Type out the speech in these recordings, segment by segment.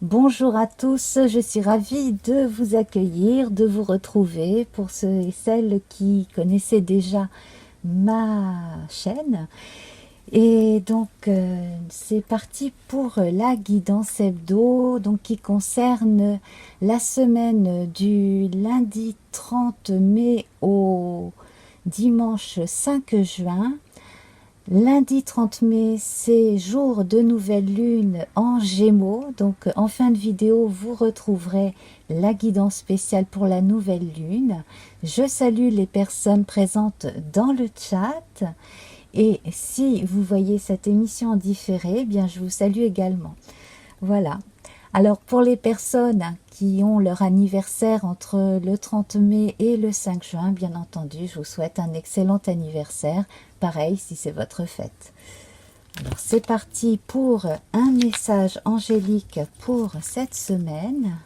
Bonjour à tous, je suis ravie de vous accueillir, de vous retrouver pour ceux et celles qui connaissaient déjà ma chaîne. Et donc c'est parti pour la guidance hebdo donc, qui concerne la semaine du lundi 30 mai au dimanche 5 juin. Lundi 30 mai, c'est jour de nouvelle lune en Gémeaux. Donc en fin de vidéo, vous retrouverez la guidance spéciale pour la nouvelle lune. Je salue les personnes présentes dans le chat. Et si vous voyez cette émission en différé, eh bien je vous salue également. Voilà. Alors pour les personnes qui ont leur anniversaire entre le 30 mai et le 5 juin, bien entendu, je vous souhaite un excellent anniversaire. Pareil si c'est votre fête. Alors c'est parti pour un message angélique pour cette semaine.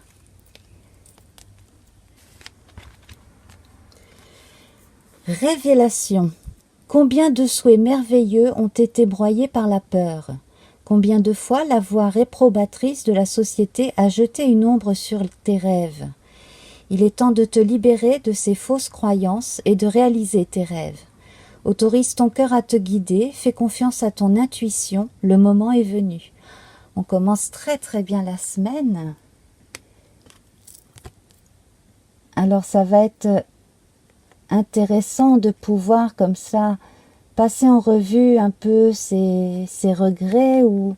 Révélation. Combien de souhaits merveilleux ont été broyés par la peur? Combien de fois la voix réprobatrice de la société a jeté une ombre sur tes rêves? Il est temps de te libérer de ces fausses croyances et de réaliser tes rêves. Autorise ton cœur à te guider, fais confiance à ton intuition, le moment est venu. On commence très bien la semaine. Alors ça va être intéressant de pouvoir comme ça passer en revue un peu ses regrets ou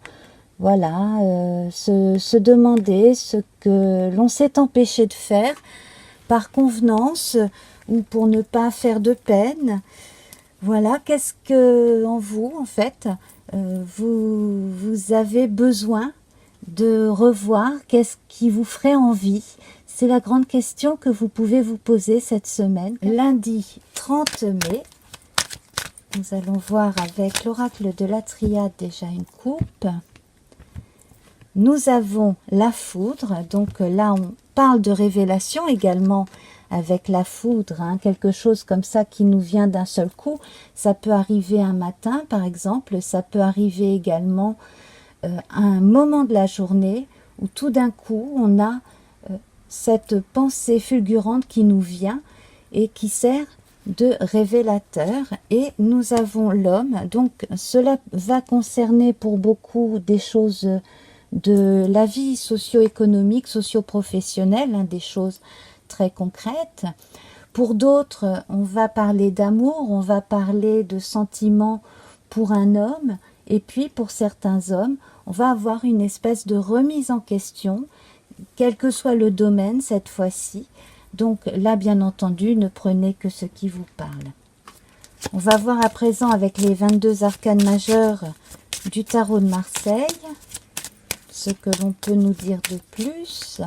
voilà, se demander ce que l'on s'est empêché de faire par convenance ou pour ne pas faire de peine. Voilà, qu'est-ce que en vous, en fait, vous avez besoin de revoir, qu'est-ce qui vous ferait envie? C'est la grande question que vous pouvez vous poser cette semaine. Lundi 30 mai, nous allons voir avec l'oracle de la triade déjà une coupe. Nous avons la foudre, donc là on parle de révélation également avec la foudre, hein, quelque chose comme ça qui nous vient d'un seul coup. Ça peut arriver un matin par exemple, ça peut arriver également à un moment de la journée où tout d'un coup on a cette pensée fulgurante qui nous vient et qui sert de révélateur. Et nous avons l'homme, donc cela va concerner pour beaucoup des choses de la vie socio-économique, socio-professionnelle, hein, des choses très concrètes. Pour d'autres, on va parler d'amour, on va parler de sentiments pour un homme, et puis pour certains hommes, on va avoir une espèce de remise en question, quel que soit le domaine cette fois-ci. Donc là, bien entendu, ne prenez que ce qui vous parle. On va voir à présent avec les 22 arcanes majeures du tarot de Marseille, ce que l'on peut nous dire de plus.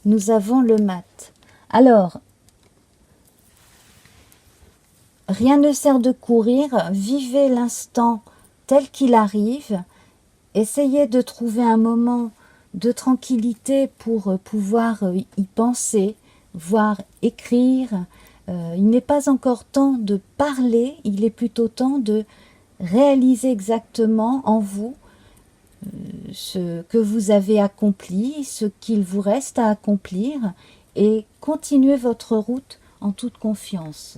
Nous avons le mat. Alors, rien ne sert de courir, vivez l'instant tel qu'il arrive, essayez de trouver un moment de tranquillité pour pouvoir y penser, voire écrire. Il n'est pas encore temps de parler, il est plutôt temps de réaliser exactement en vous ce que vous avez accompli, ce qu'il vous reste à accomplir, et continuez votre route en toute confiance.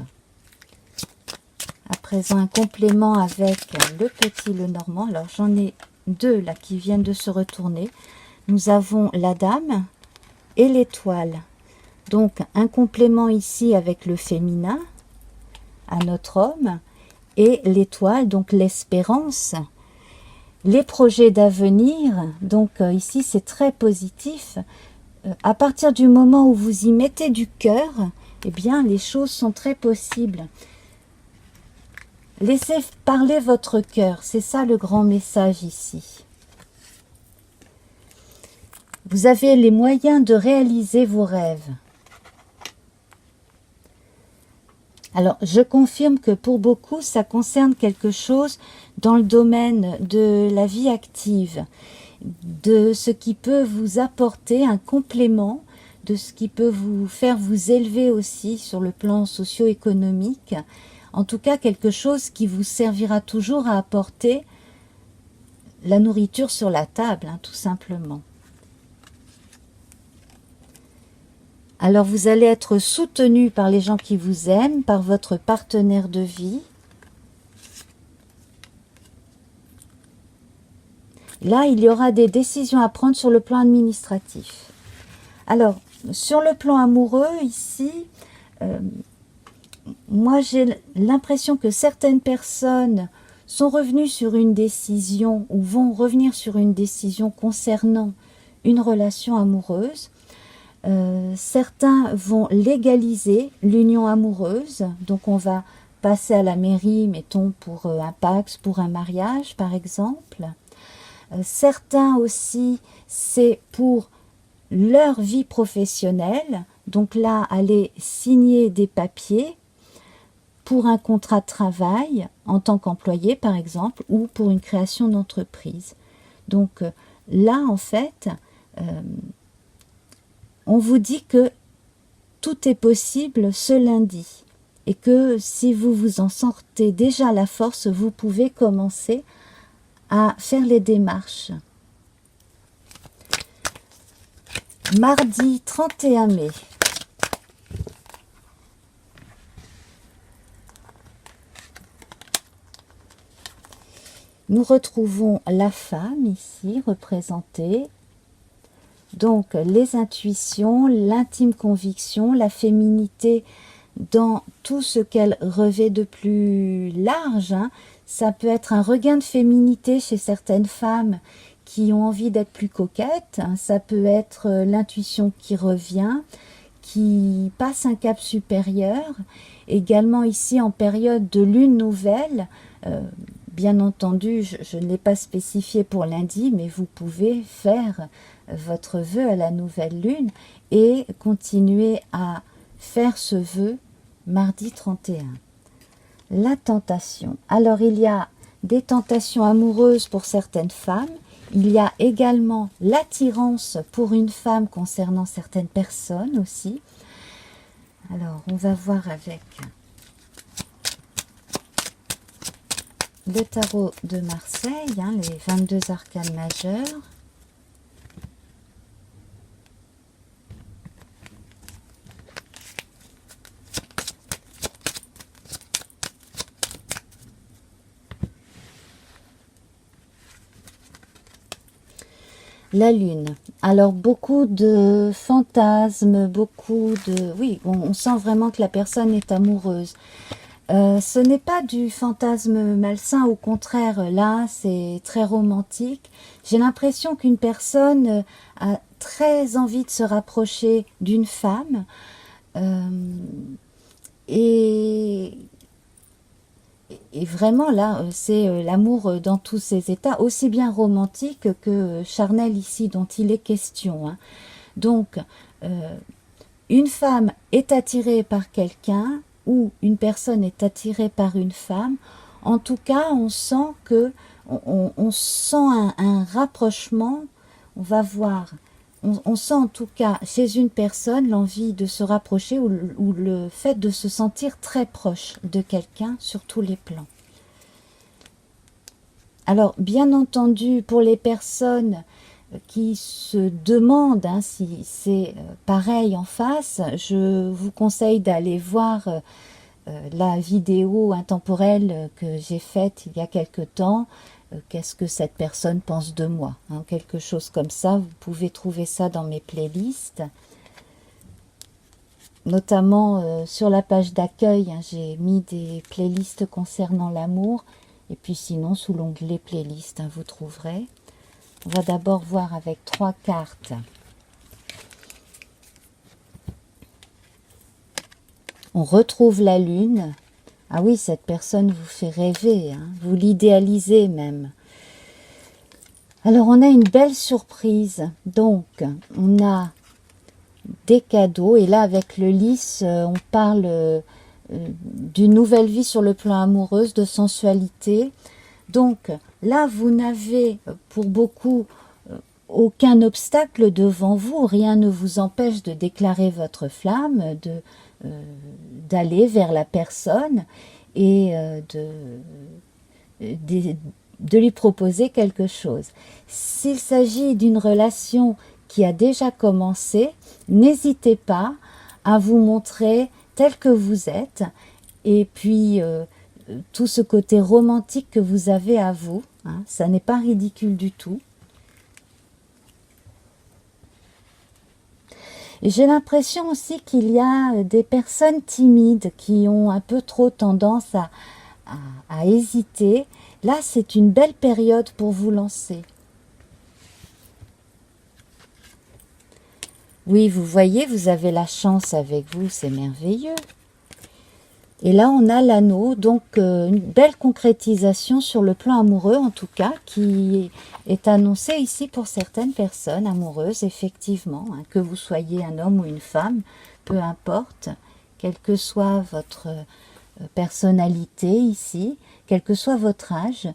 À présent, un complément avec le petit Lenormand. Alors, j'en ai deux là qui viennent de se retourner. Nous avons la dame et l'étoile. Donc, un complément ici avec le féminin, à notre homme, et l'étoile, donc l'espérance. Les projets d'avenir, donc ici c'est très positif. À partir du moment où vous y mettez du cœur, eh bien les choses sont très possibles. Laissez parler votre cœur, c'est ça le grand message ici. Vous avez les moyens de réaliser vos rêves. Alors, je confirme que pour beaucoup, ça concerne quelque chose dans le domaine de la vie active, de ce qui peut vous apporter un complément de ce qui peut vous faire vous élever aussi sur le plan socio-économique. En tout cas, quelque chose qui vous servira toujours à apporter la nourriture sur la table, hein, tout simplement. Alors vous allez être soutenu par les gens qui vous aiment, par votre partenaire de vie. Là, il y aura des décisions à prendre sur le plan administratif. Alors, sur le plan amoureux, ici, moi j'ai l'impression que certaines personnes sont revenues sur une décision ou vont revenir sur une décision concernant une relation amoureuse. Certains vont légaliser l'union amoureuse, donc on va passer à la mairie, mettons pour un PACS, pour un mariage par exemple. Certains aussi, c'est pour leur vie professionnelle, donc là, aller signer des papiers pour un contrat de travail en tant qu'employé par exemple, ou pour une création d'entreprise. Donc là, en fait, on vous dit que tout est possible ce lundi et que si vous vous en sortez déjà la force, vous pouvez commencer à faire les démarches. Mardi 31 mai. Nous retrouvons la femme ici représentée. Donc les intuitions, l'intime conviction, la féminité dans tout ce qu'elle revêt de plus large. Hein. Ça peut être un regain de féminité chez certaines femmes qui ont envie d'être plus coquettes. Hein. Ça peut être l'intuition qui revient, qui passe un cap supérieur. Également ici en période de lune nouvelle, bien entendu, je ne l'ai pas spécifié pour lundi, mais vous pouvez faire votre vœu à la nouvelle lune et continuer à faire ce vœu mardi 31. La tentation. Alors, il y a des tentations amoureuses pour certaines femmes. Il y a également l'attirance pour une femme concernant certaines personnes aussi. Alors, on va voir avec le tarot de Marseille, hein, les 22 arcanes majeures. La lune. Alors beaucoup de fantasmes, beaucoup de... Oui, on sent vraiment que la personne est amoureuse. Ce n'est pas du fantasme malsain, au contraire, là c'est très romantique. J'ai l'impression qu'une personne a très envie de se rapprocher d'une femme et vraiment là c'est l'amour dans tous ses états, aussi bien romantique que charnel ici dont il est question. Hein. Donc une femme est attirée par quelqu'un ou une personne est attirée par une femme, en tout cas on sent que on sent un rapprochement. On va voir, on sent en tout cas chez une personne l'envie de se rapprocher ou le fait de se sentir très proche de quelqu'un sur tous les plans. Alors bien entendu, pour les personnes qui se demandent hein, si c'est pareil en face, je vous conseille d'aller voir la vidéo intemporelle que j'ai faite il y a quelque temps. Qu'est-ce que cette personne pense de moi, hein, quelque chose comme ça. Vous pouvez trouver ça dans mes playlists, notamment sur la page d'accueil. Hein, j'ai mis des playlists concernant l'amour, et puis sinon sous l'onglet playlist, hein, vous trouverez. On va d'abord voir avec 3 cartes. On retrouve la lune. Ah oui, cette personne vous fait rêver, hein, vous l'idéalisez même. Alors, on a une belle surprise. Donc, on a des cadeaux. Et là, avec le lys, on parle d'une nouvelle vie sur le plan amoureux, de sensualité. Donc, là, vous n'avez pour beaucoup aucun obstacle devant vous, rien ne vous empêche de déclarer votre flamme, d'aller vers la personne et de lui proposer quelque chose. S'il s'agit d'une relation qui a déjà commencé, n'hésitez pas à vous montrer tel que vous êtes, et puis tout ce côté romantique que vous avez à vous, hein, ça n'est pas ridicule du tout. J'ai l'impression aussi qu'il y a des personnes timides qui ont un peu trop tendance à hésiter. Là, c'est une belle période pour vous lancer. Oui, vous voyez, vous avez la chance avec vous, c'est merveilleux. Et là, on a l'anneau, donc une belle concrétisation sur le plan amoureux, en tout cas, qui est annoncée ici pour certaines personnes amoureuses, effectivement, hein, que vous soyez un homme ou une femme, peu importe, quelle que soit votre personnalité ici, quel que soit votre âge.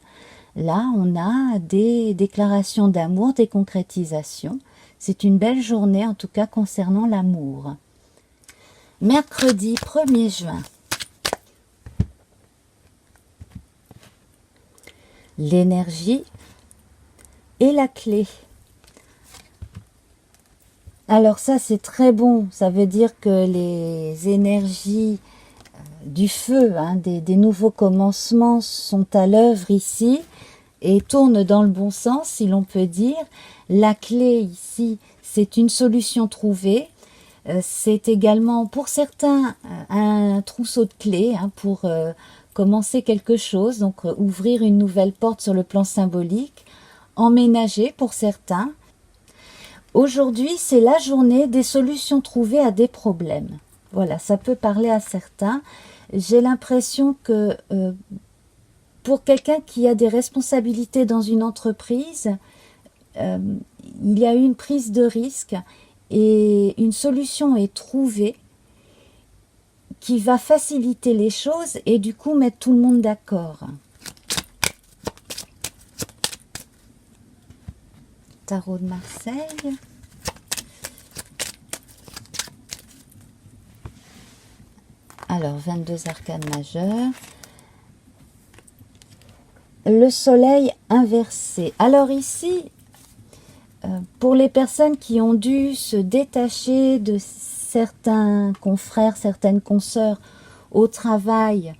Là, on a des déclarations d'amour, des concrétisations. C'est une belle journée, en tout cas, concernant l'amour. Mercredi 1er juin. L'énergie et la clé. Alors ça, c'est très bon. Ça veut dire que les énergies du feu, hein, des nouveaux commencements sont à l'œuvre ici et tournent dans le bon sens, si l'on peut dire. La clé ici, c'est une solution trouvée. C'est également pour certains un trousseau de clés, hein, pour commencer quelque chose, donc ouvrir une nouvelle porte sur le plan symbolique, emménager pour certains. Aujourd'hui, c'est la journée des solutions trouvées à des problèmes. Voilà, ça peut parler à certains. J'ai l'impression que pour quelqu'un qui a des responsabilités dans une entreprise, il y a eu une prise de risque et une solution est trouvée qui va faciliter les choses et du coup mettre tout le monde d'accord. Tarot de Marseille. Alors, 22 arcanes majeures. Le soleil inversé. Alors ici, pour les personnes qui ont dû se détacher de certains confrères, certaines consoeurs au travail,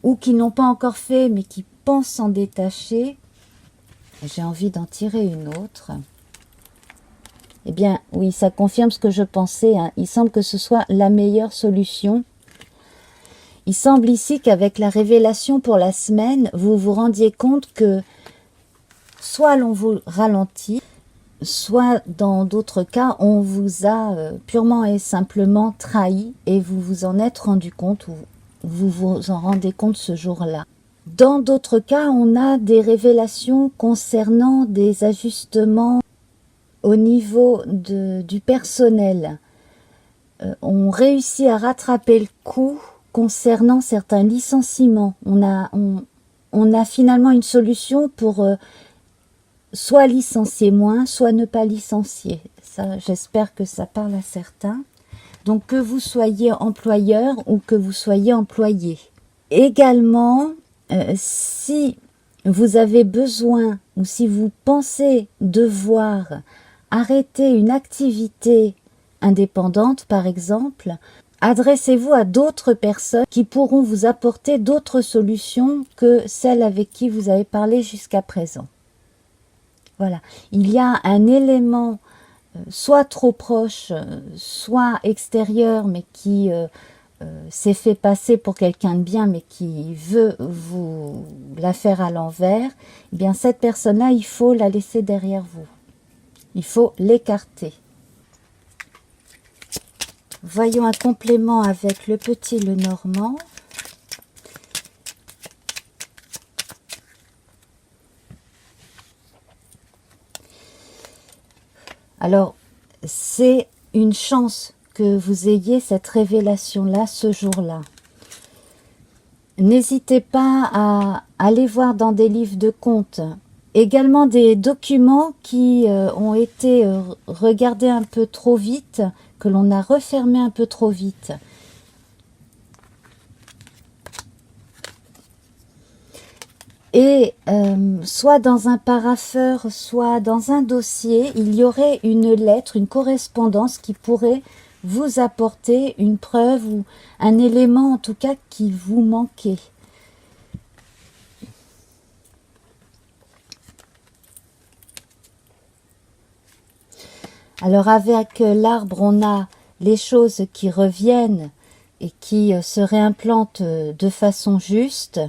ou qui n'ont pas encore fait, mais qui pensent s'en détacher, j'ai envie d'en tirer une autre. Eh bien, oui, ça confirme ce que je pensais, hein. Il semble que ce soit la meilleure solution. Il semble ici qu'avec la révélation pour la semaine, vous vous rendiez compte que soit l'on vous ralentit, soit dans d'autres cas, on vous a purement et simplement trahi et vous vous en êtes rendu compte ou vous vous en rendez compte ce jour-là. Dans d'autres cas, on a des révélations concernant des ajustements au niveau du personnel. On réussit à rattraper le coup concernant certains licenciements. On a finalement une solution pour soit licencier moins, soit ne pas licencier. Ça, j'espère que ça parle à certains. Donc, que vous soyez employeur ou que vous soyez employé. Également, si vous avez besoin ou si vous pensez devoir arrêter une activité indépendante, par exemple, adressez-vous à d'autres personnes qui pourront vous apporter d'autres solutions que celles avec qui vous avez parlé jusqu'à présent. Voilà, il y a un élément soit trop proche, soit extérieur, mais qui s'est fait passer pour quelqu'un de bien, mais qui veut vous la faire à l'envers. Eh bien, cette personne-là, il faut la laisser derrière vous. Il faut l'écarter. Voyons un complément avec le petit Lenormand. Alors, c'est une chance que vous ayez cette révélation-là ce jour-là. N'hésitez pas à aller voir dans des livres de contes Également des documents qui ont été regardés un peu trop vite, que l'on a refermés un peu trop vite. Et soit dans un parapheur, soit dans un dossier, il y aurait une lettre, une correspondance qui pourrait vous apporter une preuve ou un élément en tout cas qui vous manquait. Alors avec l'arbre, on a les choses qui reviennent et qui se réimplantent de façon juste.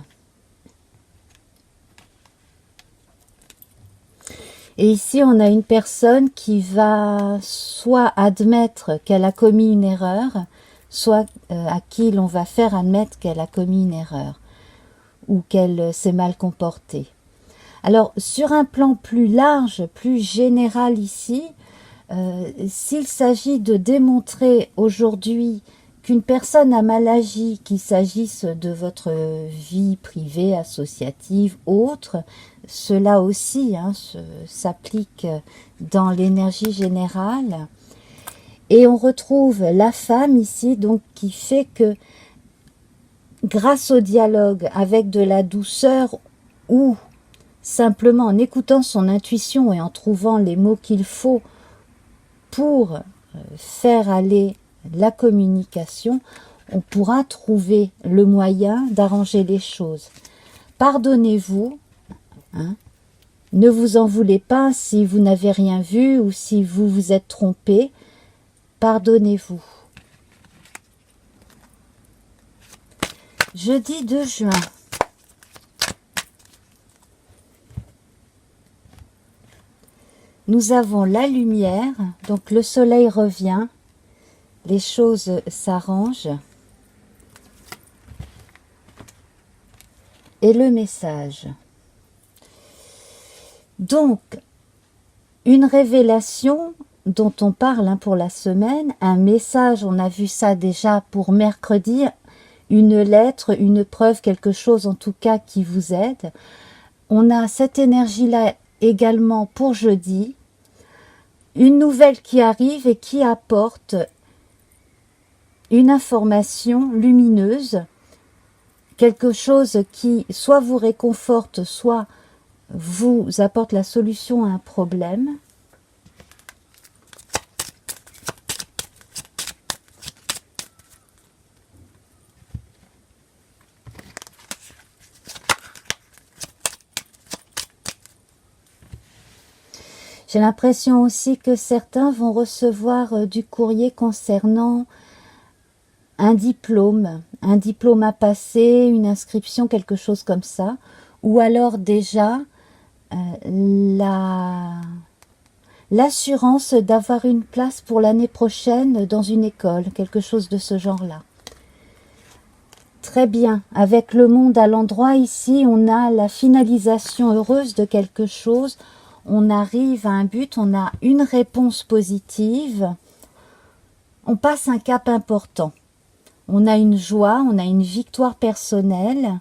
Et ici, on a une personne qui va soit admettre qu'elle a commis une erreur, soit à qui l'on va faire admettre qu'elle a commis une erreur ou qu'elle s'est mal comportée. Alors, sur un plan plus large, plus général ici, s'il s'agit de démontrer aujourd'hui qu'une personne a mal agi, qu'il s'agisse de votre vie privée, associative, autre, cela aussi s'applique dans l'énergie générale. Et on retrouve la femme ici, donc qui fait que grâce au dialogue avec de la douceur ou simplement en écoutant son intuition et en trouvant les mots qu'il faut pour faire aller la communication, on pourra trouver le moyen d'arranger les choses. Pardonnez-vous, ne vous en voulez pas si vous n'avez rien vu ou si vous vous êtes trompé. Pardonnez-vous. Jeudi 2 juin. Nous avons la lumière, donc le soleil revient, les choses s'arrangent. Et le message. Donc, une révélation dont on parle pour la semaine, un message, on a vu ça déjà pour mercredi, une lettre, une preuve, quelque chose en tout cas qui vous aide. On a cette énergie-là également pour jeudi, une nouvelle qui arrive et qui apporte une information lumineuse, quelque chose qui soit vous réconforte, soit vous apporte la solution à un problème. J'ai l'impression aussi que certains vont recevoir du courrier concernant un diplôme à passer, une inscription, quelque chose comme ça, ou alors déjà l'assurance d'avoir une place pour l'année prochaine dans une école, quelque chose de ce genre-là. Très bien, avec le monde à l'endroit ici, on a la finalisation heureuse de quelque chose, on arrive à un but, on a une réponse positive, on passe un cap important. On a une joie, on a une victoire personnelle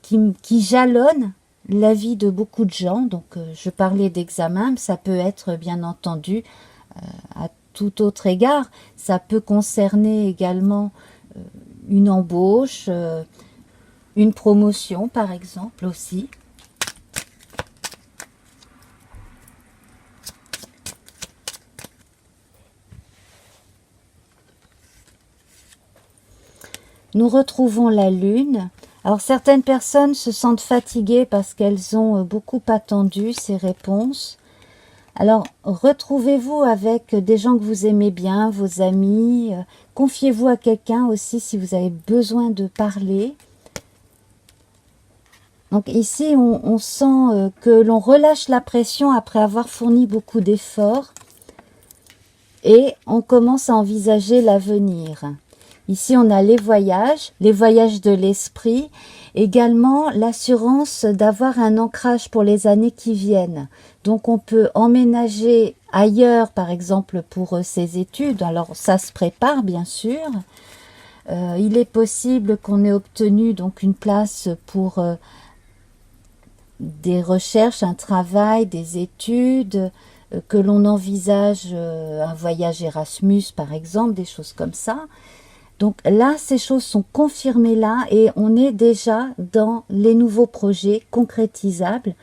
qui jalonne la vie de beaucoup de gens. Donc, je parlais d'examen, mais ça peut être bien entendu à tout autre égard. Ça peut concerner également une embauche, une promotion par exemple aussi. Nous retrouvons la lune. Alors certaines personnes se sentent fatiguées parce qu'elles ont beaucoup attendu ces réponses. Alors retrouvez-vous avec des gens que vous aimez bien, vos amis. Confiez-vous à quelqu'un aussi si vous avez besoin de parler. Donc ici on sent que l'on relâche la pression après avoir fourni beaucoup d'efforts. Et on commence à envisager l'avenir. Ici, on a les voyages de l'esprit, également l'assurance d'avoir un ancrage pour les années qui viennent. Donc, on peut emménager ailleurs, par exemple, pour ses études. Alors, ça se prépare, bien sûr. Il est possible qu'on ait obtenu donc une place pour des recherches, un travail, des études, que l'on envisage un voyage Erasmus par exemple, des choses comme ça. Donc là, ces choses sont confirmées là et on est déjà dans les nouveaux projets concrétisables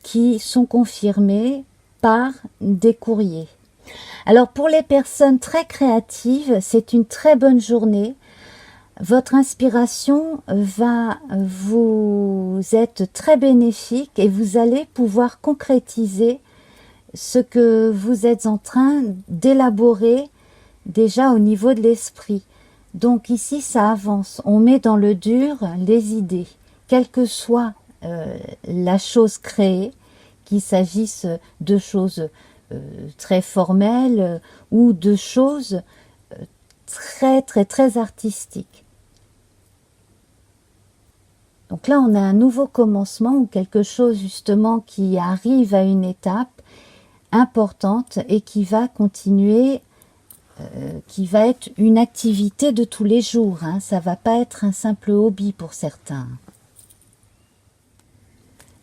qui sont confirmés par des courriers. Alors pour les personnes très créatives, c'est une très bonne journée. Votre inspiration va vous être très bénéfique et vous allez pouvoir concrétiser ce que vous êtes en train d'élaborer déjà au niveau de l'esprit. Donc ici, ça avance. On met dans le dur les idées, quelle que soit la chose créée, qu'il s'agisse de choses très formelles ou de choses très artistiques. Donc là, on a un nouveau commencement ou quelque chose justement qui arrive à une étape importante et qui va continuer, qui va être une activité de tous les jours. Hein. Ça ne va pas être un simple hobby pour certains.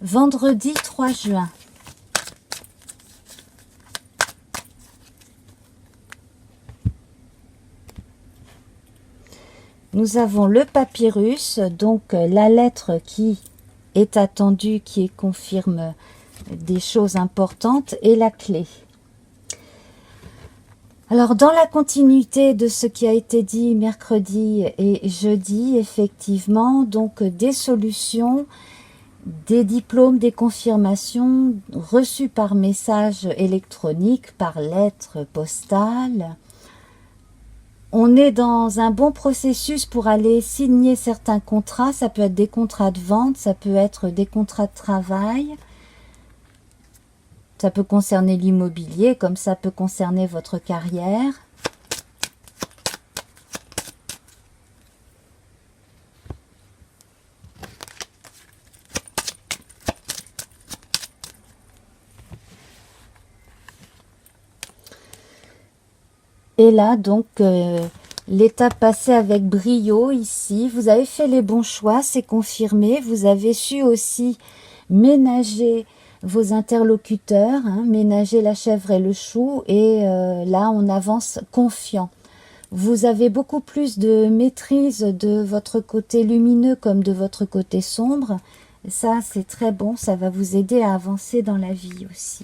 Vendredi 3 juin. Nous avons le papyrus, donc la lettre qui est attendue, qui confirme des choses importantes, et la clé. Alors, dans la continuité de ce qui a été dit mercredi et jeudi, effectivement, donc des solutions, des diplômes, des confirmations reçues par message électronique, par lettre postale. On est dans un bon processus pour aller signer certains contrats. Ça peut être des contrats de vente, ça peut être des contrats de travail. Ça peut concerner l'immobilier, comme ça peut concerner votre carrière. Et là, donc, l'étape passée avec brio ici. Vous avez fait les bons choix, c'est confirmé. Vous avez su aussi ménager vos interlocuteurs, hein, ménager la chèvre et le chou. Et là, on avance confiant. Vous avez beaucoup plus de maîtrise de votre côté lumineux comme de votre côté sombre. Ça, c'est très bon. Ça va vous aider à avancer dans la vie aussi.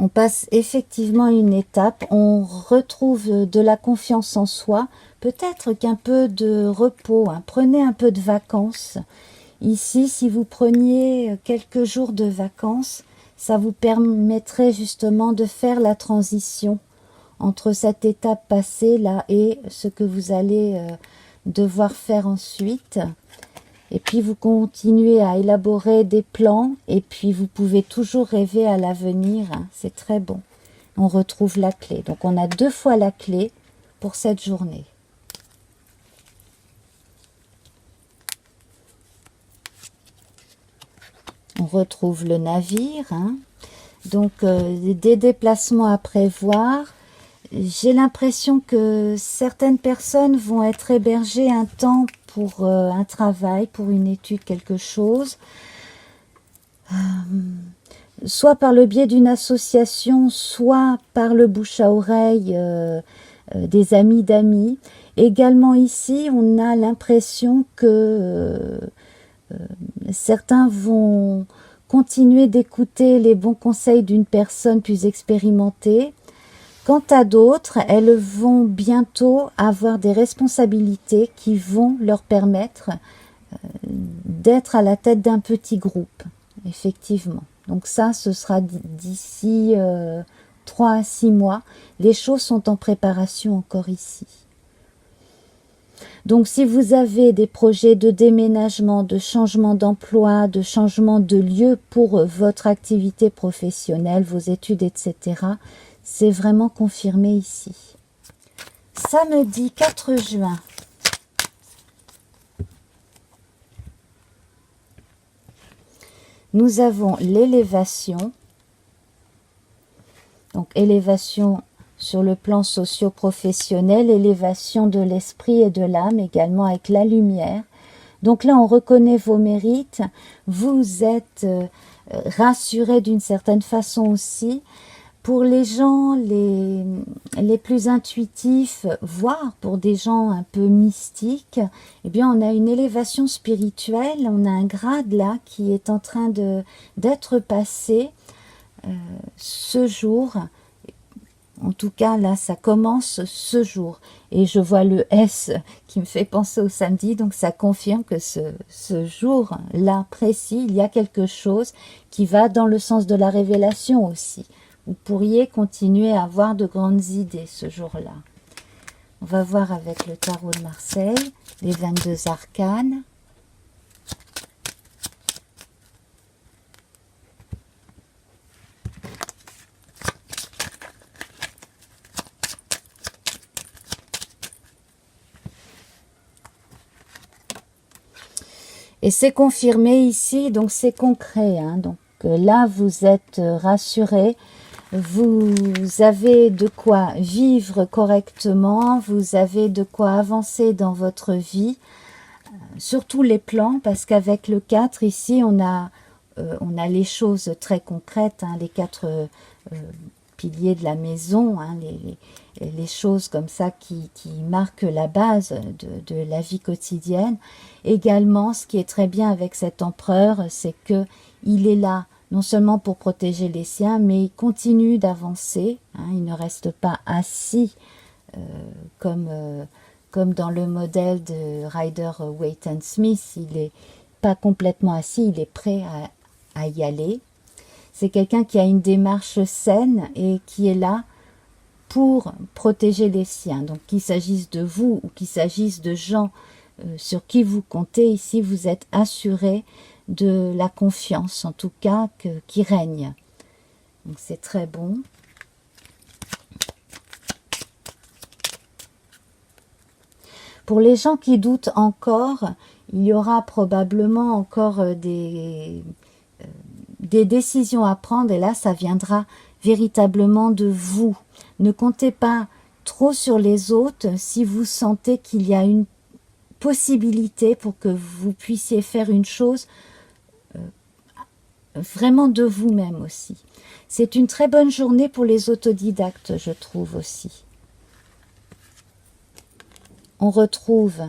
On passe effectivement une étape, on retrouve de la confiance en soi, peut-être qu'un peu de repos, hein. Prenez un peu de vacances. Ici, si vous preniez quelques jours de vacances, ça vous permettrait justement de faire la transition entre cette étape passée là et ce que vous allez devoir faire ensuite. Et puis vous continuez à élaborer des plans et puis vous pouvez toujours rêver à l'avenir. Hein, c'est très bon. On retrouve la clé. Donc on a 2 fois la clé pour cette journée. On retrouve le navire. Hein. Donc des déplacements à prévoir. J'ai l'impression que certaines personnes vont être hébergées un temps pour un travail, pour une étude, quelque chose. Soit par le biais d'une association, soit par le bouche à oreille des amis d'amis. Également ici, on a l'impression que certains vont continuer d'écouter les bons conseils d'une personne plus expérimentée. Quant à d'autres, elles vont bientôt avoir des responsabilités qui vont leur permettre d'être à la tête d'un petit groupe, effectivement. Donc ça, ce sera d'ici 3 à 6 mois. Les choses sont en préparation encore ici. Donc si vous avez des projets de déménagement, de changement d'emploi, de changement de lieu pour votre activité professionnelle, vos études, etc., c'est vraiment confirmé ici. Samedi 4 juin. Nous avons l'élévation. Donc élévation sur le plan socio-professionnel, élévation de l'esprit et de l'âme, également avec la lumière. Donc là, on reconnaît vos mérites, vous êtes rassuré d'une certaine façon aussi. Pour les gens les plus intuitifs, voire pour des gens un peu mystiques, eh bien on a une élévation spirituelle, on a un grade là qui est en train d'être passé ce jour. En tout cas, là, ça commence ce jour. Et je vois le S qui me fait penser au samedi, donc ça confirme que ce jour-là précis, il y a quelque chose qui va dans le sens de la révélation aussi. Vous pourriez continuer à avoir de grandes idées ce jour-là. On va voir avec le tarot de Marseille, les 22 arcanes. Et c'est confirmé ici, donc c'est concret. Hein. Donc là, vous êtes rassurés, vous avez de quoi vivre correctement, vous avez de quoi avancer dans votre vie, sur tous les plans, parce qu'avec le 4, ici, on a les choses très concrètes, hein, les 4 piliers de la maison, hein, les choses comme ça qui marquent la base de la vie quotidienne. Également, ce qui est très bien avec cet empereur, c'est que il est là non seulement pour protéger les siens, mais il continue d'avancer. Hein, il ne reste pas assis comme dans le modèle de Rider-Waite-Smith. Il n'est pas complètement assis, il est prêt à y aller. C'est quelqu'un qui a une démarche saine et qui est là pour protéger les siens. Donc qu'il s'agisse de vous ou qu'il s'agisse de gens sur qui vous comptez, ici vous êtes assuré de la confiance, en tout cas, qui règne. Donc c'est très bon. Pour les gens qui doutent encore, il y aura probablement encore des décisions à prendre, et là ça viendra véritablement de vous. Ne comptez pas trop sur les autres si vous sentez qu'il y a une possibilité pour que vous puissiez faire une chose vraiment de vous-même aussi. C'est une très bonne journée pour les autodidactes, je trouve aussi. On retrouve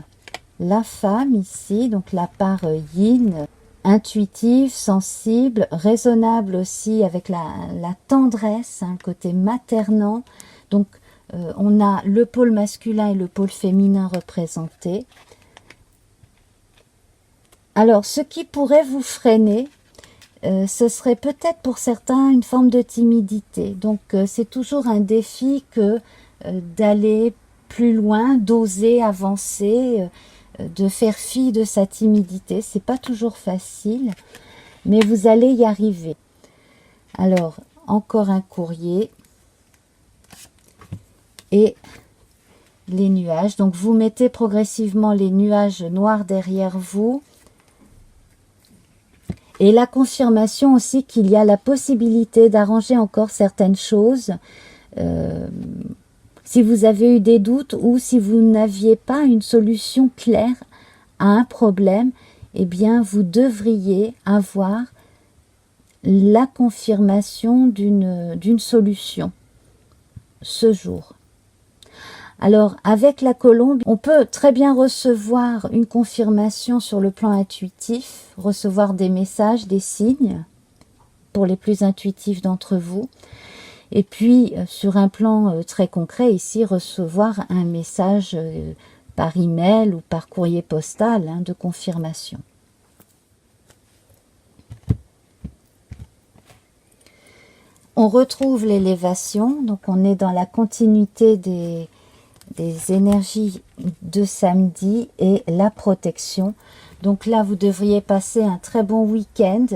la femme ici, donc la part yin, intuitive, sensible, raisonnable aussi, avec la tendresse, un côté maternant. Donc on a le pôle masculin et le pôle féminin représentés. Alors, ce qui pourrait vous freiner, ce serait peut-être pour certains une forme de timidité. Donc, c'est toujours un défi que d'aller plus loin, d'oser avancer, de faire fi de sa timidité. C'est pas toujours facile, mais vous allez y arriver. Alors, encore un courrier. Et les nuages. Donc, vous mettez progressivement les nuages noirs derrière vous. Et la confirmation aussi qu'il y a la possibilité d'arranger encore certaines choses. Si vous avez eu des doutes ou si vous n'aviez pas une solution claire à un problème, eh bien vous devriez avoir la confirmation d'une solution ce jour. Alors, avec la colombe, on peut très bien recevoir une confirmation sur le plan intuitif, recevoir des messages, des signes, pour les plus intuitifs d'entre vous. Et puis, sur un plan très concret, ici, recevoir un message par email ou par courrier postal de confirmation. On retrouve l'élévation, donc on est dans la continuité des énergies de samedi et la protection. Donc là, vous devriez passer un très bon week-end.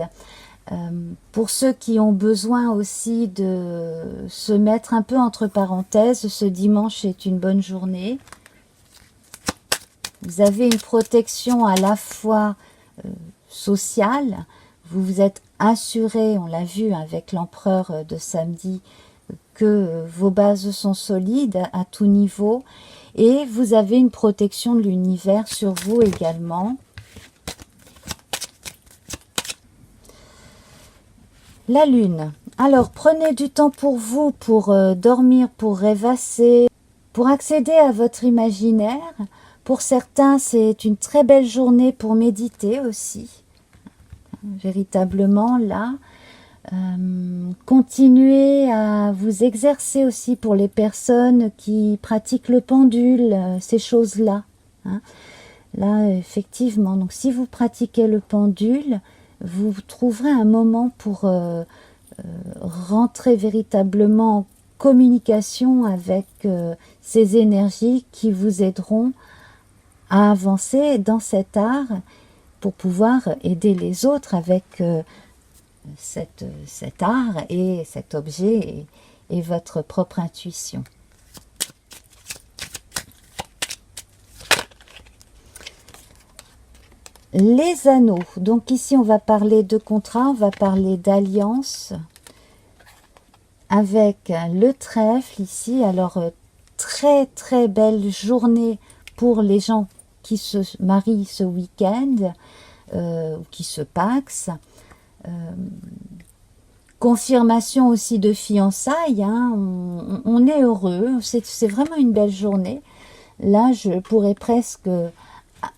Pour ceux qui ont besoin aussi de se mettre un peu entre parenthèses, ce dimanche est une bonne journée. Vous avez une protection à la fois sociale, vous vous êtes assuré, on l'a vu avec l'empereur de samedi, que vos bases sont solides à tout niveau et vous avez une protection de l'univers sur vous également. La lune. Alors, prenez du temps pour vous, pour dormir, pour rêvasser, pour accéder à votre imaginaire. Pour certains, c'est une très belle journée pour méditer aussi. Véritablement, là. Continuez à vous exercer aussi pour les personnes qui pratiquent le pendule, ces choses-là. Hein. Là, effectivement, donc si vous pratiquez le pendule, vous trouverez un moment pour rentrer véritablement en communication avec ces énergies qui vous aideront à avancer dans cet art pour pouvoir aider les autres avec cet art et cet objet et votre propre intuition. Les anneaux. Donc ici, on va parler de contrat, on va parler d'alliance avec le trèfle ici. Alors, très très belle journée pour les gens qui se marient ce week-end, qui se paxent. Confirmation aussi de fiançailles, hein. On est heureux, c'est vraiment une belle journée. Là, je pourrais presque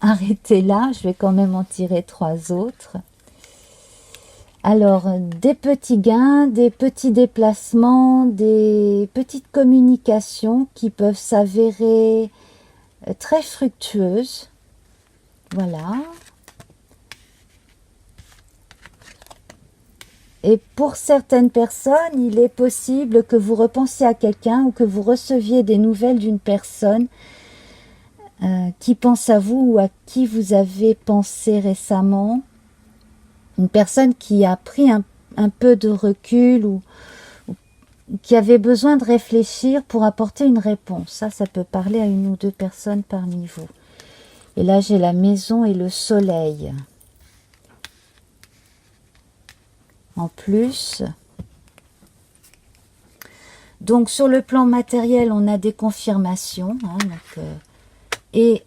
arrêter là, je vais quand même en tirer 3 autres. Alors, des petits gains, des petits déplacements, des petites communications qui peuvent s'avérer très fructueuses. Voilà. Et pour certaines personnes, il est possible que vous repensiez à quelqu'un ou que vous receviez des nouvelles d'une personne qui pense à vous ou à qui vous avez pensé récemment. Une personne qui a pris un peu de recul ou qui avait besoin de réfléchir pour apporter une réponse. Ça peut parler à 1 ou 2 personnes parmi vous. Et là, j'ai la maison et le soleil. En plus, donc sur le plan matériel, on a des confirmations, hein, donc, et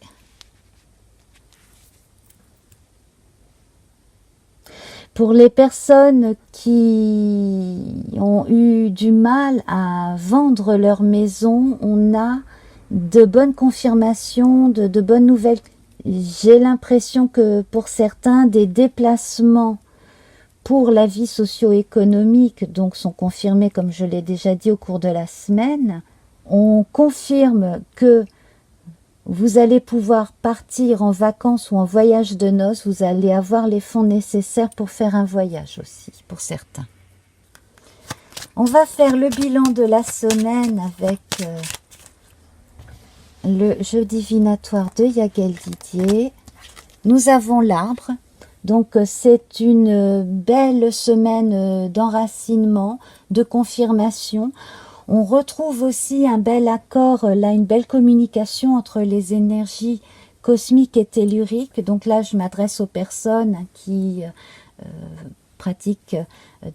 pour les personnes qui ont eu du mal à vendre leur maison, on a de bonnes confirmations, de bonnes nouvelles. J'ai l'impression que pour certains, des déplacements pour la vie socio-économique, donc sont confirmés, comme je l'ai déjà dit au cours de la semaine. On confirme que vous allez pouvoir partir en vacances ou en voyage de noces. Vous allez avoir les fonds nécessaires pour faire un voyage aussi, pour certains. On va faire le bilan de la semaine avec le jeu divinatoire de Yael Didier. Nous avons l'arbre. Donc, c'est une belle semaine d'enracinement, de confirmation. On retrouve aussi un bel accord, là, une belle communication entre les énergies cosmiques et telluriques. Donc là, je m'adresse aux personnes qui pratiquent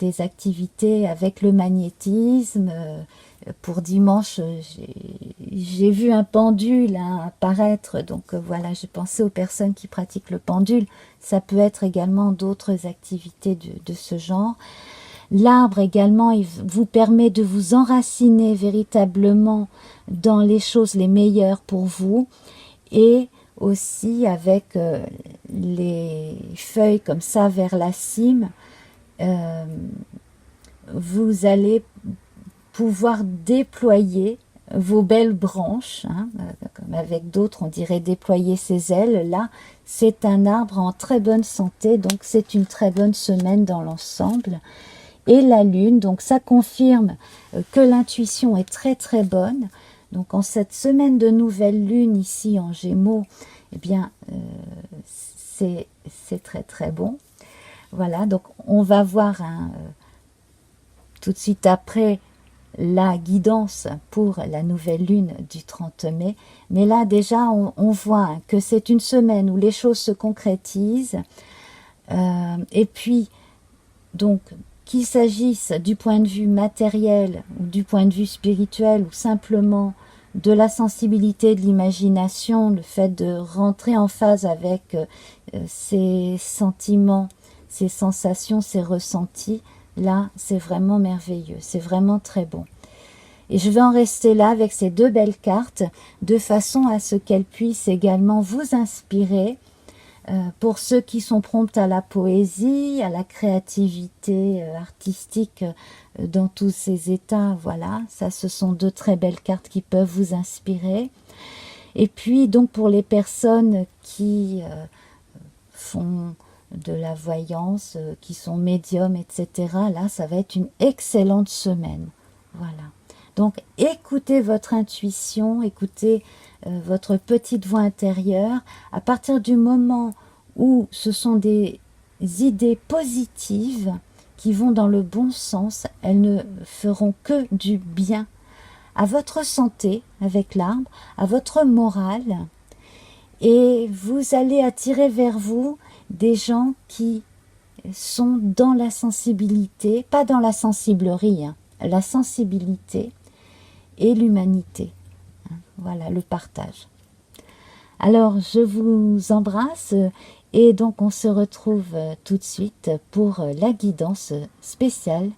des activités avec le magnétisme. Pour dimanche, j'ai vu un pendule apparaître, donc voilà, j'ai pensé aux personnes qui pratiquent le pendule. Ça peut être également d'autres activités de ce genre. L'arbre également, il vous permet de vous enraciner véritablement dans les choses les meilleures pour vous, et aussi avec les feuilles comme ça vers la cime, vous allez pouvoir déployer vos belles branches, hein, comme avec d'autres on dirait déployer ses ailes. Là, c'est un arbre en très bonne santé, donc c'est une très bonne semaine dans l'ensemble. Et la lune, donc ça confirme que l'intuition est très très bonne. Donc en cette semaine de nouvelle lune ici en Gémeaux, eh bien c'est très très bon. Voilà, donc on va voir tout de suite après la guidance pour la nouvelle lune du 30 mai. Mais là, déjà, on voit que c'est une semaine où les choses se concrétisent. Et puis, donc, qu'il s'agisse du point de vue matériel ou du point de vue spirituel ou simplement de la sensibilité, de l'imagination, le fait de rentrer en phase avec ses sentiments, ses sensations, ses ressentis, là c'est vraiment merveilleux, c'est vraiment très bon. Et je vais en rester là avec ces deux belles cartes de façon à ce qu'elles puissent également vous inspirer pour ceux qui sont prompts à la poésie, à la créativité artistique dans tous ces états. Voilà, ça ce sont deux très belles cartes qui peuvent vous inspirer. Et puis donc pour les personnes qui font de la voyance, qui sont médiums, etc., là ça va être une excellente semaine. Voilà. Donc écoutez votre intuition, écoutez votre petite voix intérieure. À partir du moment où ce sont des idées positives qui vont dans le bon sens, elles ne feront que du bien à votre santé avec l'arbre, à votre morale, et vous allez attirer vers vous des gens qui sont dans la sensibilité, pas dans la sensiblerie, hein, la sensibilité et l'humanité. Voilà, le partage. Alors, je vous embrasse et donc on se retrouve tout de suite pour la guidance spéciale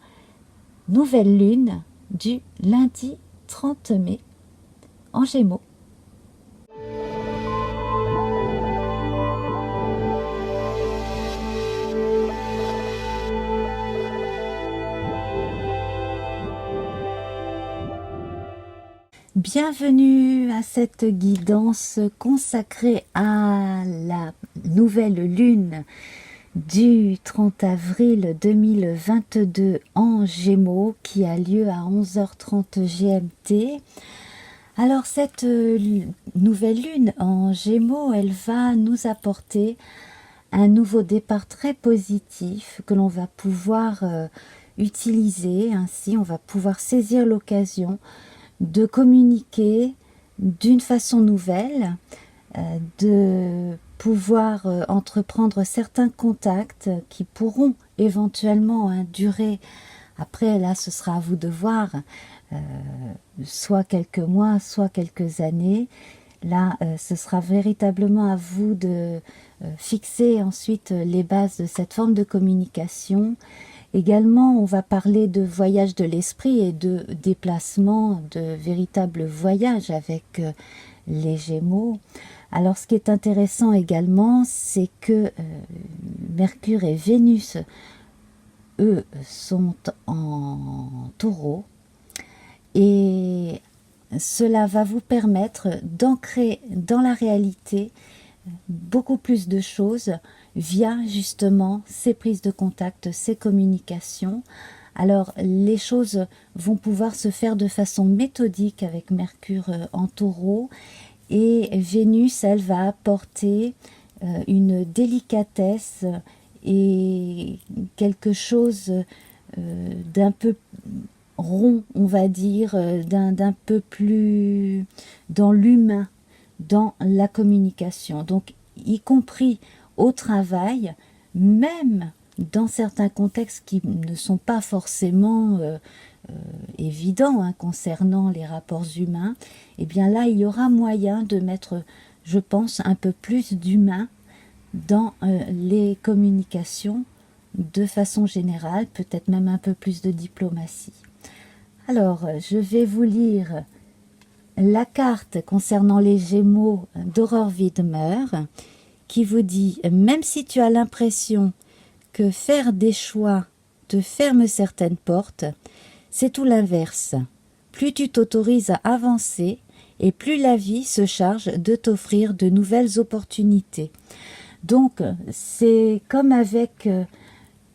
Nouvelle Lune du lundi 30 mai en Gémeaux. Bienvenue à cette guidance consacrée à la nouvelle lune du 30 avril 2022 en Gémeaux qui a lieu à 11h30 GMT. Alors cette nouvelle lune en Gémeaux, elle va nous apporter un nouveau départ très positif que l'on va pouvoir utiliser. Ainsi, on va pouvoir saisir l'occasion de communiquer d'une façon nouvelle, de pouvoir entreprendre certains contacts qui pourront éventuellement durer. Après, là, ce sera à vous de voir, soit quelques mois, soit quelques années. Là, ce sera véritablement à vous de fixer ensuite les bases de cette forme de communication. Également, on va parler de voyage de l'esprit et de déplacement, de véritables voyages avec les Gémeaux. Alors, ce qui est intéressant également, c'est que Mercure et Vénus, eux, sont en Taureau. Et cela va vous permettre d'ancrer dans la réalité beaucoup plus de choses via justement ces prises de contact, ces communications. Alors les choses vont pouvoir se faire de façon méthodique avec Mercure en Taureau, et Vénus, elle va apporter une délicatesse et quelque chose d'un peu rond, on va dire, d'un peu plus dans l'humain, dans la communication. Donc y compris au travail, même dans certains contextes qui ne sont pas forcément évidents concernant les rapports humains, et bien là, il y aura moyen de mettre, je pense, un peu plus d'humain dans les communications de façon générale, peut-être même un peu plus de diplomatie. Alors, je vais vous lire la carte concernant les Gémeaux d'Aurore Widmer, qui vous dit « Même si tu as l'impression que faire des choix te ferme certaines portes, c'est tout l'inverse. Plus tu t'autorises à avancer, et plus la vie se charge de t'offrir de nouvelles opportunités. » Donc, c'est comme avec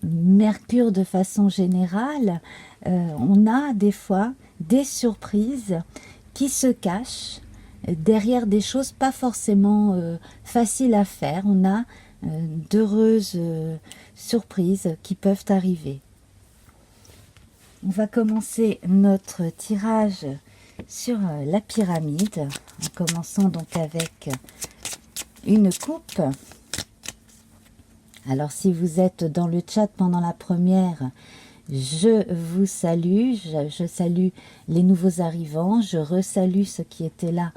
Mercure de façon générale, on a des fois des surprises qui se cachent derrière des choses pas forcément faciles à faire. On a d'heureuses surprises qui peuvent arriver. On va commencer notre tirage sur la pyramide, en commençant donc avec une coupe. Alors si vous êtes dans le chat pendant la première, Je vous salue, je salue les nouveaux arrivants, je resalue ceux qui étaient là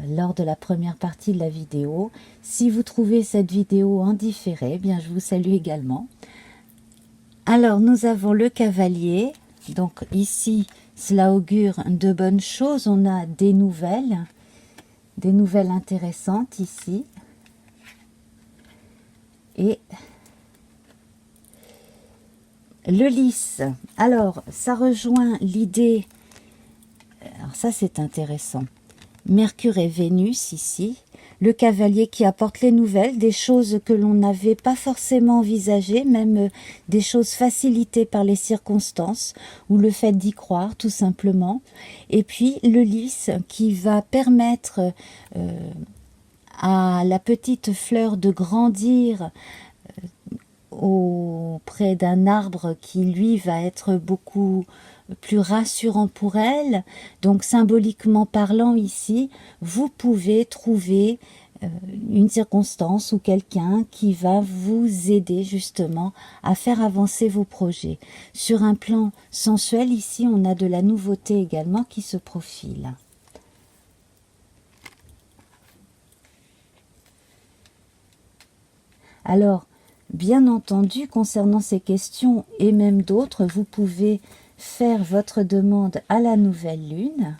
lors de la première partie de la vidéo. Si vous trouvez cette vidéo en différé, eh bien je vous salue également. Alors nous avons le cavalier, donc ici cela augure de bonnes choses, on a des nouvelles intéressantes ici. Et le lys, alors ça rejoint l'idée, alors ça c'est intéressant, Mercure et Vénus ici, le cavalier qui apporte les nouvelles, des choses que l'on n'avait pas forcément envisagées, même des choses facilitées par les circonstances ou le fait d'y croire tout simplement. Et puis le lys qui va permettre à la petite fleur de grandir auprès d'un arbre qui lui va être beaucoup plus rassurant pour elle. Donc symboliquement parlant ici, vous pouvez trouver une circonstance ou quelqu'un qui va vous aider justement à faire avancer vos projets. Sur un plan sensuel ici, on a de la nouveauté également qui se profile. Alors, bien entendu, concernant ces questions et même d'autres, vous pouvez faire votre demande à la nouvelle lune.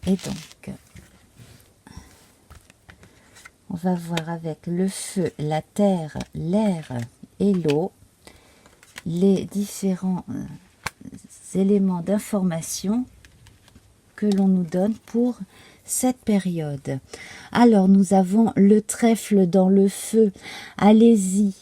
Et donc, on va voir avec le feu, la terre, l'air et l'eau, les différents éléments d'information que l'on nous donne pour cette période. Alors nous avons le trèfle dans le feu, allez-y,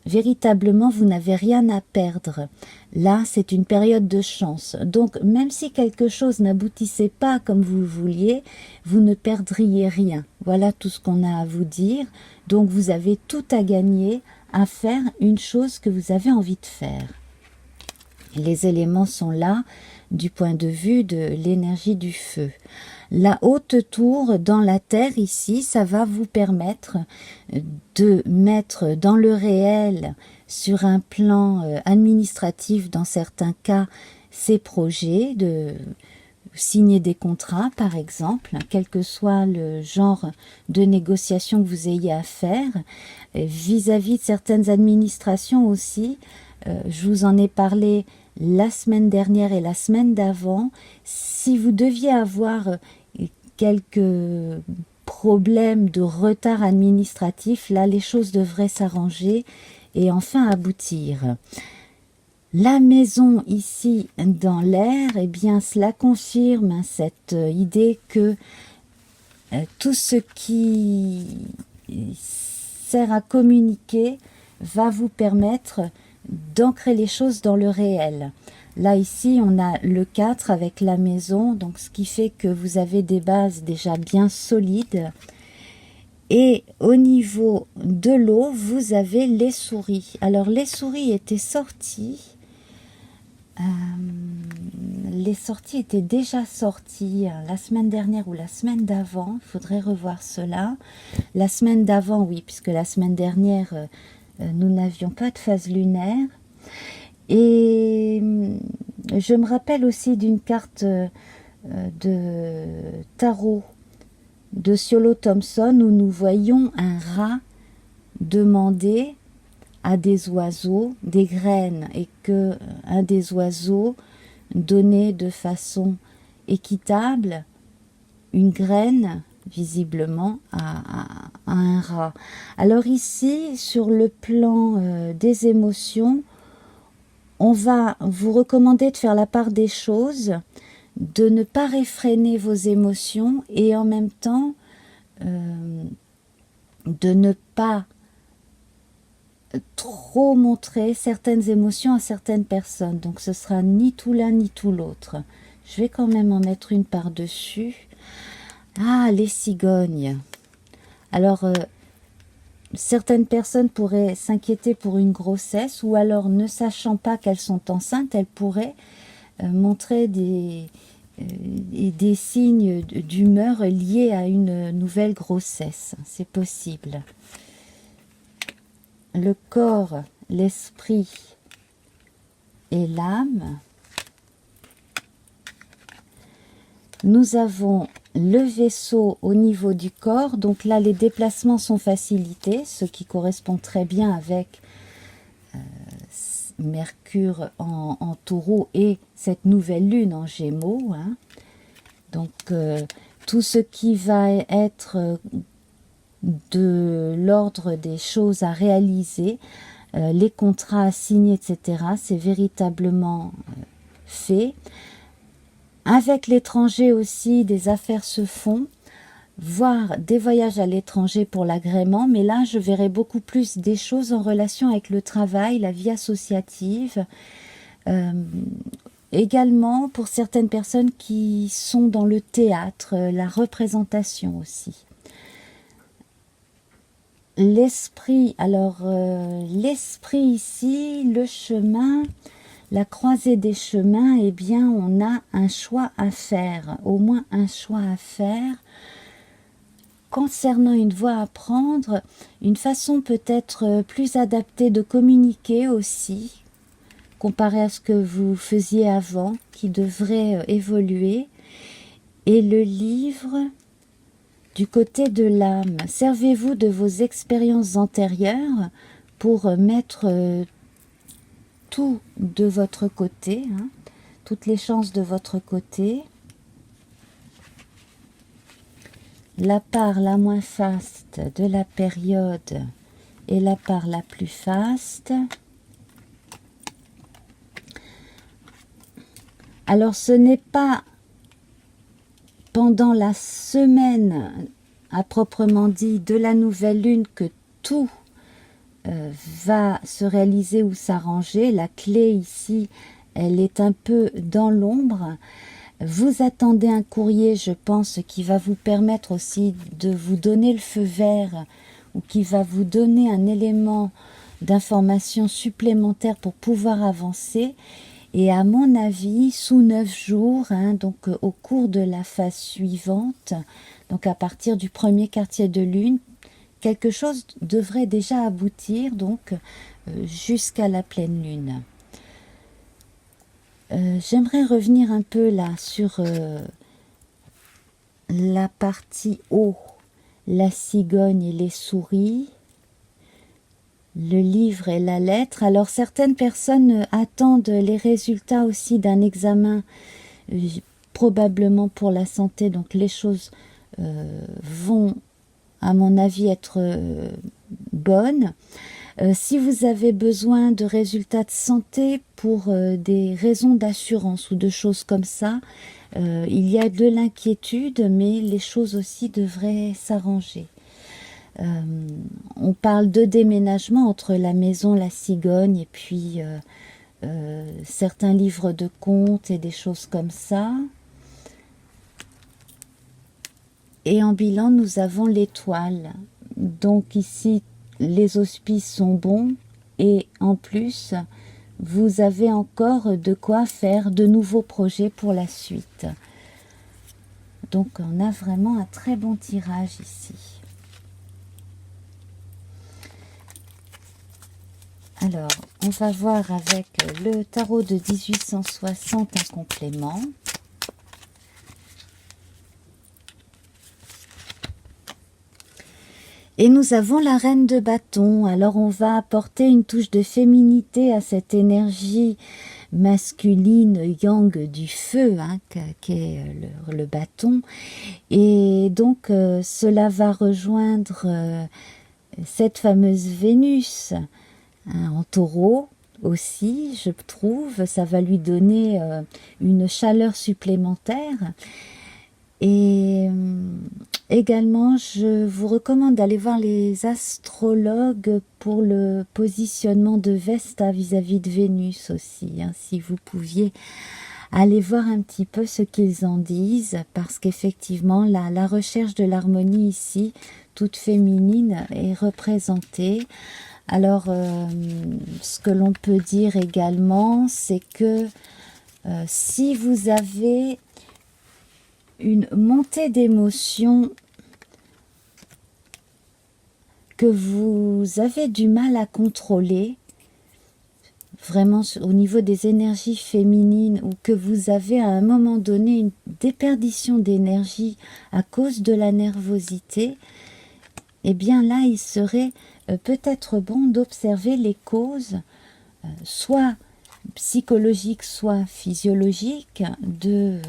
véritablement vous n'avez rien à perdre. Là c'est une période de chance, donc même si quelque chose n'aboutissait pas comme vous le vouliez, vous ne perdriez rien. Voilà tout ce qu'on a à vous dire, donc vous avez tout à gagner à faire une chose que vous avez envie de faire. Les éléments sont là du point de vue de l'énergie du feu. La haute tour dans la terre ici, ça va vous permettre de mettre dans le réel, sur un plan administratif dans certains cas, ces projets, de signer des contrats par exemple, quel que soit le genre de négociation que vous ayez à faire, vis-à-vis de certaines administrations aussi. Je vous en ai parlé la semaine dernière et la semaine d'avant. Si vous deviez avoir quelques problèmes de retard administratif, là les choses devraient s'arranger et enfin aboutir. La maison ici dans l'air, eh bien cela confirme cette idée que tout ce qui sert à communiquer va vous permettre d'ancrer les choses dans le réel. Là ici on a le 4 avec la maison, donc ce qui fait que vous avez des bases déjà bien solides. Et au niveau de l'eau, vous avez les souris. Alors les souris étaient sorties. Les sorties étaient déjà sorties la semaine dernière ou la semaine d'avant. Il faudrait revoir cela. La semaine d'avant, oui, puisque la semaine dernière, nous n'avions pas de phase lunaire. Et je me rappelle aussi d'une carte de tarot de Ciolo Thompson où nous voyons un rat demander à des oiseaux des graines et que un des oiseaux donnait de façon équitable une graine visiblement à un rat. Alors ici, sur le plan des émotions, on va vous recommander de faire la part des choses, de ne pas réfréner vos émotions et en même temps de ne pas trop montrer certaines émotions à certaines personnes. Donc ce sera ni tout l'un ni tout l'autre. Je vais quand même en mettre une par-dessus. Ah, les cigognes. Alors, certaines personnes pourraient s'inquiéter pour une grossesse ou alors, ne sachant pas qu'elles sont enceintes, elles pourraient montrer des signes d'humeur liés à une nouvelle grossesse. C'est possible. Le corps l'esprit et l'âme. Nous avons le vaisseau au niveau du corps, donc là les déplacements sont facilités, ce qui correspond très bien avec Mercure en taureau et cette nouvelle lune en gémeaux, hein. Donc tout ce qui va être de l'ordre des choses à réaliser, les contrats à signer, etc., c'est véritablement fait. Avec l'étranger aussi, des affaires se font, voire des voyages à l'étranger pour l'agrément, mais là je verrai beaucoup plus des choses en relation avec le travail, la vie associative, également pour certaines personnes qui sont dans le théâtre, la représentation aussi. L'esprit, alors l'esprit ici, le chemin, la croisée des chemins, eh bien on a un choix à faire, au moins un choix à faire. Concernant une voie à prendre, une façon peut-être plus adaptée de communiquer aussi, comparé à ce que vous faisiez avant, qui devrait évoluer. Et le livre du côté de l'âme, servez-vous de vos expériences antérieures pour mettre tout de votre côté, hein, toutes les chances de votre côté. La part la moins faste de la période et la part la plus faste. Alors ce n'est pas pendant la semaine à proprement dit de la nouvelle lune que tout va se réaliser ou s'arranger. La clé ici, elle est un peu dans l'ombre. Vous attendez un courrier, je pense, qui va vous permettre aussi de vous donner le feu vert ou qui va vous donner un élément d'information supplémentaire pour pouvoir avancer. Et à mon avis, sous 9 jours, hein, donc au cours de la phase suivante, donc à partir du premier quartier de lune, quelque chose devrait déjà aboutir, donc jusqu'à la pleine lune. J'aimerais revenir un peu là sur la partie haut, la cigogne et les souris, le livre et la lettre. Alors certaines personnes attendent les résultats aussi d'un examen, probablement pour la santé, donc les choses vont à mon avis être bonnes. Si vous avez besoin de résultats de santé pour des raisons d'assurance ou de choses comme ça, il y a de l'inquiétude, mais les choses aussi devraient s'arranger. On parle de déménagement entre la maison, la cigogne et puis certains livres de contes et des choses comme ça. Et en bilan, nous avons l'étoile. Donc ici, les auspices sont bons et en plus, vous avez encore de quoi faire de nouveaux projets pour la suite. Donc on a vraiment un très bon tirage ici. Alors, on va voir avec le tarot de 1860 un complément. Et nous avons la reine de bâton. Alors on va apporter une touche de féminité à cette énergie masculine yang du feu, hein, qu'est le bâton. Et donc cela va rejoindre cette fameuse Vénus, hein, en taureau aussi, je trouve. Ça va lui donner une chaleur supplémentaire. Et également, je vous recommande d'aller voir les astrologues pour le positionnement de Vesta vis-à-vis de Vénus aussi, hein, si vous pouviez aller voir un petit peu ce qu'ils en disent, parce qu'effectivement, la recherche de l'harmonie ici, toute féminine, est représentée. Alors, ce que l'on peut dire également, c'est que si vous avez une montée d'émotions que vous avez du mal à contrôler, vraiment au niveau des énergies féminines, ou que vous avez à un moment donné une déperdition d'énergie à cause de la nervosité, eh bien là, il serait peut-être bon d'observer les causes, soit psychologiques, soit physiologiques, de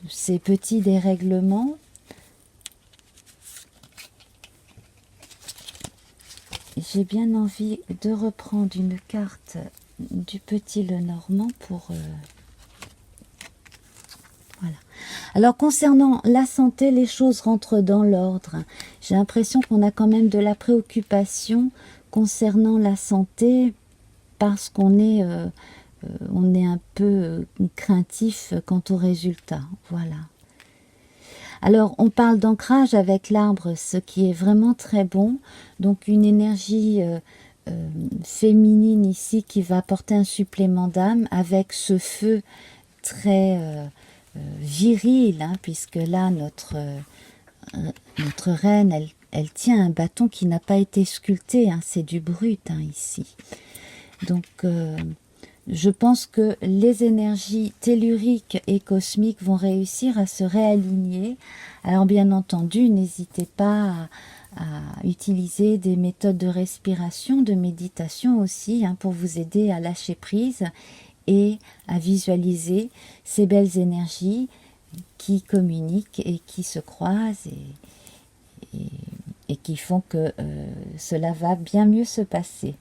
ces petits dérèglements. J'ai bien envie de reprendre une carte du petit Lenormand pour... voilà. Alors concernant la santé, les choses rentrent dans l'ordre. J'ai l'impression qu'on a quand même de la préoccupation concernant la santé parce qu'on est, on est un peu craintif quant aux résultats. Voilà. Alors, on parle d'ancrage avec l'arbre, ce qui est vraiment très bon. Donc, une énergie féminine ici qui va apporter un supplément d'âme avec ce feu très viril, hein, puisque là, notre reine, elle tient un bâton qui n'a pas été sculpté, hein, c'est du brut hein, ici. Donc, je pense que les énergies telluriques et cosmiques vont réussir à se réaligner. Alors bien entendu, n'hésitez pas à utiliser des méthodes de respiration, de méditation aussi, hein, pour vous aider à lâcher prise et à visualiser ces belles énergies qui communiquent et qui se croisent et qui font que cela va bien mieux se passer.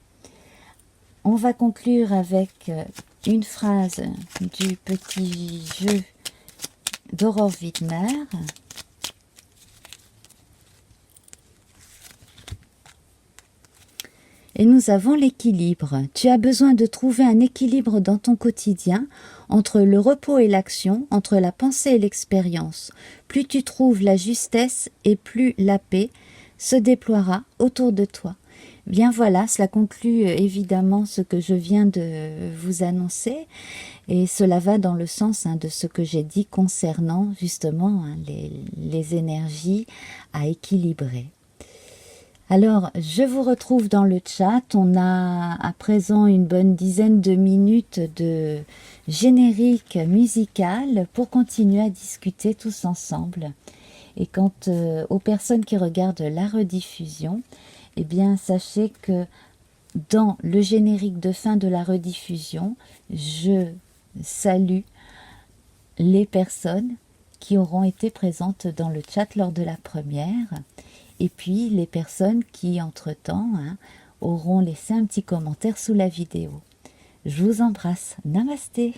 On va conclure avec une phrase du petit jeu d'Aurore Widmer. Et nous avons l'équilibre. Tu as besoin de trouver un équilibre dans ton quotidien entre le repos et l'action, entre la pensée et l'expérience. Plus tu trouves la justesse et plus la paix se déploiera autour de toi. Bien voilà, cela conclut évidemment ce que je viens de vous annoncer et cela va dans le sens de ce que j'ai dit concernant justement les énergies à équilibrer. Alors, je vous retrouve dans le chat. On a à présent une bonne dizaine de minutes de générique musical pour continuer à discuter tous ensemble. Et quant aux personnes qui regardent la rediffusion, eh bien, sachez que dans le générique de fin de la rediffusion, je salue les personnes qui auront été présentes dans le chat lors de la première, et puis les personnes qui, entre-temps, auront laissé un petit commentaire sous la vidéo. Je vous embrasse. Namasté.